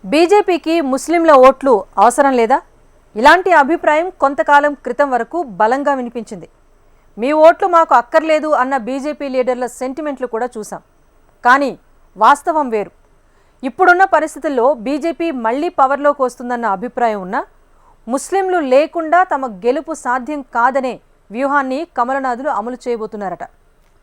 బీజేపీకి ముస్లింల ఓట్లు అవసరం లేదా? ఇలాంటి అభిప్రాయం కొంతకాలం క్రితం వరకు బలంగా వినిపించింది. మీ ఓట్లు మాకు అక్కర్లేదు అన్న బీజేపీ లీడర్ల సెంటిమెంట్లు కూడా చూసాం. కానీ వాస్తవం వేరు. ఇప్పుడున్న పరిస్థితుల్లో బీజేపీ మళ్లీ పవర్లోకి వస్తుందన్న అభిప్రాయం ఉన్నా ముస్లింలు లేకుండా తమ గెలుపు సాధ్యం కాదనే వ్యూహాన్ని కమలనాథులు అమలు చేయబోతున్నారట.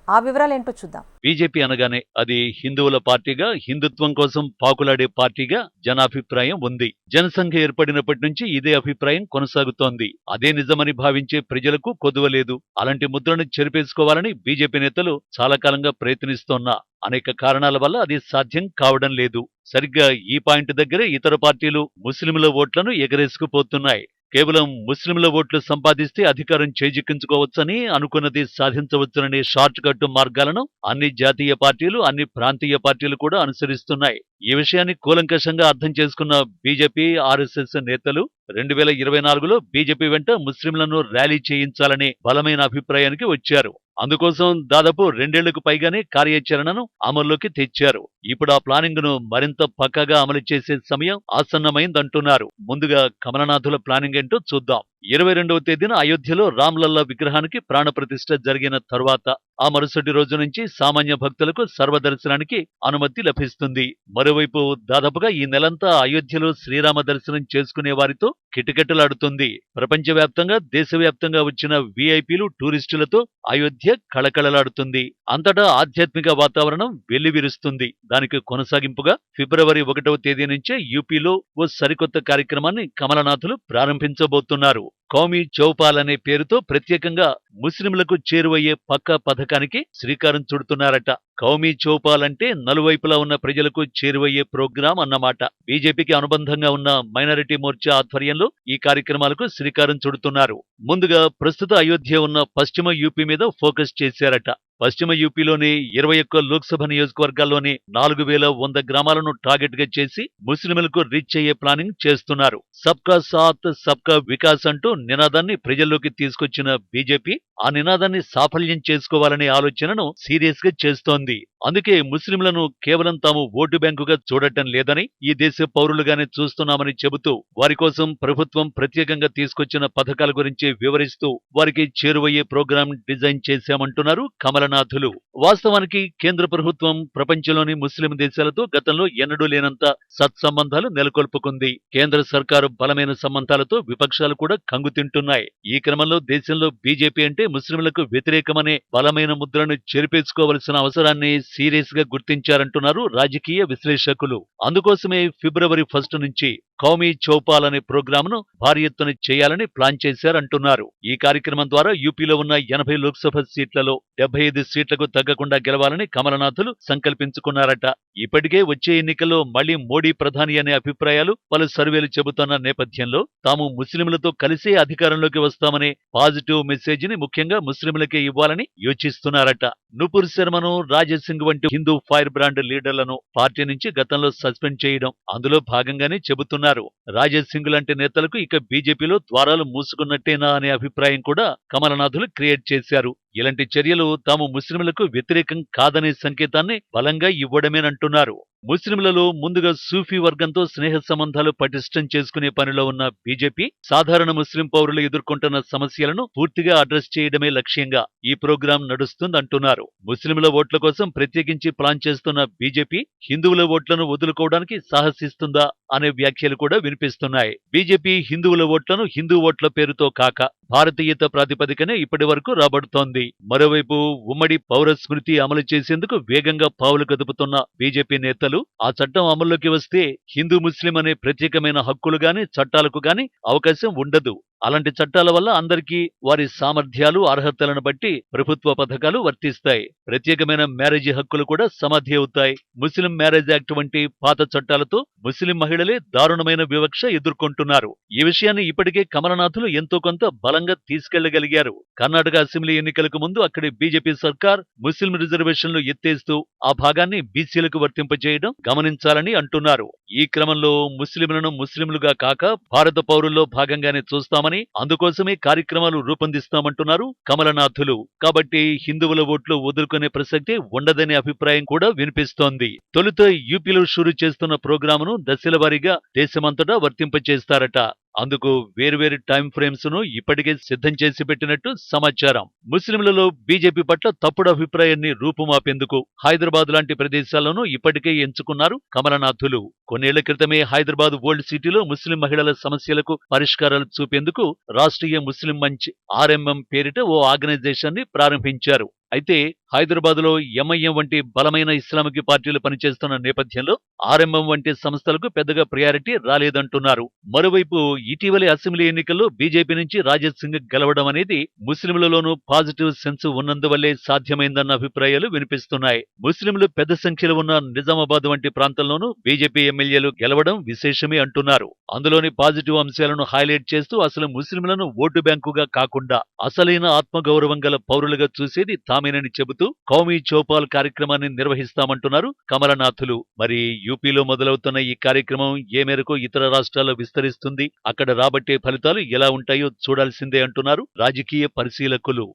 ఆ వివరాలేంటో చూద్దాం. బీజేపీ అనగానే అది హిందువుల పార్టీగా, హిందుత్వం కోసం పాకులాడే పార్టీగా జనాభిప్రాయం ఉంది. జనసంఘ ఏర్పడినప్పటి నుంచి ఇదే అభిప్రాయం కొనసాగుతోంది. అదే నిజమని భావించే ప్రజలకు కొదువలేదు. అలాంటి ముద్రను చెరిపేసుకోవాలని బీజేపీ నేతలు చాలా కాలంగా ప్రయత్నిస్తోన్నా అనేక కారణాల వల్ల అది సాధ్యం కావడం లేదు. సరిగ్గా ఈ పాయింట్ దగ్గరే ఇతర పార్టీలు ముస్లింల ఓట్లను ఎగరేసుకుపోతున్నాయి. కేవలం ముస్లింల ఓట్లు సంపాదిస్తే అధికారం చేజిక్కించుకోవచ్చని, అనుకున్నది సాధించవచ్చుననే షార్ట్ కట్ మార్గాలను అన్ని జాతీయ పార్టీలు, అన్ని ప్రాంతీయ పార్టీలు కూడా అనుసరిస్తున్నాయి. ఈ విషయాన్ని కూలంకషంగా అర్థం చేసుకున్న బీజేపీ, ఆర్ఎస్ఎస్ నేతలు 2024లో బీజేపీ వెంట ముస్లింలను ర్యాలీ చేయించాలనే బలమైన అభిప్రాయానికి వచ్చారు. అందుకోసం దాదాపు 2 ఏళ్లకు పైగానే కార్యాచరణను అమల్లోకి తెచ్చారు. ఇప్పుడు ఆ ప్లానింగ్ ను మరింత పక్కాగా అమలు చేసే సమయం ఆసన్నమైందంటున్నారు. ముందుగా కమలనాథుల ప్లానింగ్ ఏంటో చూద్దాం. 22వ తేదీన అయోధ్యలో రామ్లల్లా విగ్రహానికి ప్రాణప్రతిష్ఠ జరిగిన తరువాత ఆ మరుసటి రోజు నుంచి సామాన్య భక్తులకు సర్వదర్శనానికి అనుమతి లభిస్తుంది. మరోవైపు దాదాపుగా ఈ నెలంతా అయోధ్యలో శ్రీరామ దర్శనం చేసుకునే వారితో కిటకిటలాడుతుంది. ప్రపంచవ్యాప్తంగా, దేశవ్యాప్తంగా వచ్చిన వీఐపీలు, టూరిస్టులతో అయోధ్య కళకళలాడుతుంది. అంతటా ఆధ్యాత్మిక వాతావరణం వెల్లివిరుస్తుంది. దానికి కొనసాగింపుగా ఫిబ్రవరి 1వ తేదీ నుంచే యూపీలో ఓ సరికొత్త కార్యక్రమాన్ని కమలనాథులు ప్రారంభించబోతున్నారు. కౌమీ చౌపాల్ అనే పేరుతో ప్రత్యేకంగా ముస్లింలకు చేరువయ్యే పక్కా పథకానికి శ్రీకారం చుడుతున్నారట. కౌమీ చౌపాల్ అంటే నలువైపులా ఉన్న ప్రజలకు చేరువయ్యే ప్రోగ్రాం అన్నమాట. బీజేపీకి అనుబంధంగా ఉన్న మైనారిటీ మోర్చా ఆధ్వర్యంలో ఈ కార్యక్రమాలకు శ్రీకారం చుడుతున్నారు. ముందుగా ప్రస్తుత అయోధ్య ఉన్న పశ్చిమ యూపీ మీద ఫోకస్ చేశారట. పశ్చిమ యూపీలోని 21 లోక్సభ నియోజకవర్గాల్లోని 4100 గ్రామాలను టార్గెట్ గా చేసి ముస్లింలకు రీచ్ అయ్యే ప్లానింగ్ చేస్తున్నారు. సబ్కా సాత్ సబ్కా వికాస్ అంటూ నినాదాన్ని ప్రజల్లోకి తీసుకొచ్చిన బీజేపీ ఆ నినాదాన్ని సాఫల్యం చేసుకోవాలనే ఆలోచనను సీరియస్ గా చేస్తోంది. అందుకే ముస్లింలను కేవలం తాము ఓటు బ్యాంకుగా చూడటం లేదని, ఈ దేశ పౌరులుగానే చూస్తున్నామని చెబుతూ వారి కోసం ప్రభుత్వం ప్రత్యేకంగా తీసుకొచ్చిన పథకాల గురించి వివరిస్తూ వారికి చేరువయ్యే ప్రోగ్రాం డిజైన్ చేశామంటున్నారు కమలనాథులు. వాస్తవానికి కేంద్ర ప్రభుత్వం ప్రపంచంలోని ముస్లిం దేశాలతో గతంలో ఎన్నడూ లేనంత సత్సంబంధాలు నెలకొల్పుకుంది. కేంద్ర సర్కారు బలమైన సంబంధాలతో విపక్షాలు కూడా కంగుతింటున్నాయి. ఈ క్రమంలో దేశంలో బీజేపీ అంటే ముస్లింలకు వ్యతిరేకమనే బలమైన ముద్రను చెరిపేసుకోవలసిన అవసరాన్ని సీరియస్ గా గుర్తించారంటున్నారు రాజకీయ విశ్లేషకులు. అందుకోసమే ఫిబ్రవరి 1 నుంచి కౌమీ చౌపాల్ అనే ప్రోగ్రాంను భారీ ఎత్తున చేయాలని ప్లాన్ చేశారంటున్నారు. ఈ కార్యక్రమం ద్వారా యూపీలో ఉన్న 80 లోక్సభ సీట్లలో 75 సీట్లకు తగ్గకుండా గెలవాలని కమలనాథులు సంకల్పించుకున్నారట. ఇప్పటికే వచ్చే ఎన్నికల్లో మళ్లీ మోడీ ప్రధాని అనే అభిప్రాయాలు పలు సర్వేలు చెబుతున్న నేపథ్యంలో తాము ముస్లింలతో కలిసే అధికారంలోకి వస్తామనే పాజిటివ్ మెసేజ్ ని ముఖ్యంగా ముస్లింలకే ఇవ్వాలని యోచిస్తున్నారట. నూపూర్ శర్మను, రాజసింగ్ వంటి హిందూ ఫైర్ బ్రాండ్ లీడర్లను పార్టీ నుంచి గతంలో సస్పెండ్ చేయడం అందులో భాగంగానే చెబుతున్నారు. రాజసింగ్ లాంటి నేతలకు ఇక బీజేపీలో ద్వారాలు మూసుకున్నట్టేనా అనే అభిప్రాయం కూడా కమలనాథులు క్రియేట్ చేశారు. ఇలాంటి చర్యలు తాము ముస్లింలకు వ్యతిరేకం కాదనే సంకేతాన్ని బలంగా ఇవ్వడమేనంటున్నారు. ముస్లింలలో ముందుగా సూఫీ వర్గంతో స్నేహ సంబంధాలు పటిష్టం చేసుకునే పనిలో ఉన్న బీజేపీ సాధారణ ముస్లిం పౌరులు ఎదుర్కొంటున్న సమస్యలను పూర్తిగా అడ్రస్ చేయడమే లక్ష్యంగా ఈ ప్రోగ్రాం నడుస్తుందంటున్నారు. ముస్లింల ఓట్ల కోసం ప్రత్యేకించి ప్లాన్ చేస్తున్న బీజేపీ హిందువుల ఓట్లను వదులుకోవడానికి సాహసిస్తుందా అనే వ్యాఖ్యలు కూడా వినిపిస్తున్నాయి. బీజేపీ హిందువుల ఓట్లను హిందూ ఓట్ల పేరుతో కాక భారతీయత ప్రాతిపదికనే ఇప్పటి వరకు రాబడుతోంది. మరోవైపు ఉమ్మడి పౌర స్మృతి అమలు చేసేందుకు వేగంగా పావులు కదుపుతున్న బీజేపీ నేతలు ఆ చట్టం అమల్లోకి వస్తే హిందూ ముస్లిం అనే ప్రత్యేకమైన హక్కులు గాని, చట్టాలకు గాని అవకాశం ఉండదు. అలాంటి చట్టాల వల్ల అందరికీ వారి సామర్థ్యాలు, అర్హతలను బట్టి ప్రభుత్వ పథకాలు వర్తిస్తాయి. ప్రత్యేకమైన మ్యారేజీ హక్కులు కూడా సమాధి అవుతాయి. ముస్లిం మ్యారేజ్ యాక్ట్ వంటి పాత చట్టాలతో ముస్లిం మహిళలే దారుణమైన వివక్ష ఎదుర్కొంటున్నారు. ఈ విషయాన్ని ఇప్పటికే కమలనాథులు ఎంతో కొంత బలంగా తీసుకెళ్లగలిగారు. కర్ణాటక అసెంబ్లీ ఎన్నికలకు ముందు అక్కడి బీజేపీ సర్కార్ ముస్లిం రిజర్వేషన్లు ఎత్తేస్తూ ఆ భాగాన్ని బీసీలకు వర్తింపజేయడం గమనించాలని అంటున్నారు. ఈ క్రమంలో ముస్లింలను ముస్లింలుగా కాక భారత పౌరుల్లో భాగంగానే చూస్తామని చేస్తామని, అందుకోసమే కార్యక్రమాలు రూపొందిస్తామంటున్నారు కమలనాథులు. కాబట్టి హిందువుల ఓట్లు వదులుకునే ప్రసక్తే ఉండదనే అభిప్రాయం కూడా వినిపిస్తోంది. తొలుత యూపీలో షురూ చేస్తున్న ప్రోగ్రామును దశల వారీగా దేశమంతటా వర్తింపచేస్తారట. అందుకు వేర్వేరు టైం ఫ్రేమ్స్ ను ఇప్పటికే సిద్ధం చేసి పెట్టినట్టు సమాచారం. ముస్లింలలో బీజేపీ పట్ల తప్పుడు అభిప్రాయాన్ని రూపుమాపేందుకు హైదరాబాద్ లాంటి ప్రదేశాలను ఇప్పటికే ఎంచుకున్నారు కమలనాథులు. కొన్నేళ్ల క్రితమే హైదరాబాద్ ఓల్డ్ సిటీలో ముస్లిం మహిళల సమస్యలకు పరిష్కారాలు చూపేందుకు రాష్ట్రీయ ముస్లిం మంచ్ ఆర్ఎంఎం పేరిట ఓ ఆర్గనైజేషన్ ని ప్రారంభించారు. అయితే హైదరాబాద్లో ఎంఐఎం వంటి బలమైన ఇస్లామిక్ పార్టీలు పనిచేస్తున్న నేపథ్యంలో ఆర్ఎంఎం వంటి సంస్థలకు పెద్దగా ప్రయారిటీ రాలేదంటున్నారు. మరోవైపు ఇటీవలి అసెంబ్లీ ఎన్నికల్లో బీజేపీ నుంచి రాజేష్ సింగ్ గెలవడం అనేది ముస్లింలలోనూ పాజిటివ్ సెన్స్ ఉన్నందువల్లే సాధ్యమైందన్న అభిప్రాయాలు వినిపిస్తున్నాయి. ముస్లింలు పెద్ద సంఖ్యలో ఉన్న నిజామాబాద్ వంటి ప్రాంతంలోనూ బీజేపీ ఎమ్మెల్యేలు గెలవడం విశేషమే అంటున్నారు. అందులోని పాజిటివ్ అంశాలను హైలైట్ చేస్తూ అసలు ముస్లింలను ఓటు బ్యాంకుగా కాకుండా అసలైన ఆత్మగౌరవం గల పౌరులుగా చూసేది తామేనని చెబుతూ కౌమీ చౌపాల్ కార్యక్రమాన్ని నిర్వహిస్తామంటున్నారు కమలనాథులు. మరి యూపీలో మొదలవుతున్న ఈ కార్యక్రమం ఏ మేరకు ఇతర రాష్ట్రాల్లో విస్తరిస్తుంది, అక్కడ రాబట్టే ఫలితాలు ఎలా ఉంటాయో చూడాల్సిందే అంటున్నారు రాజకీయ పరిశీలకులు.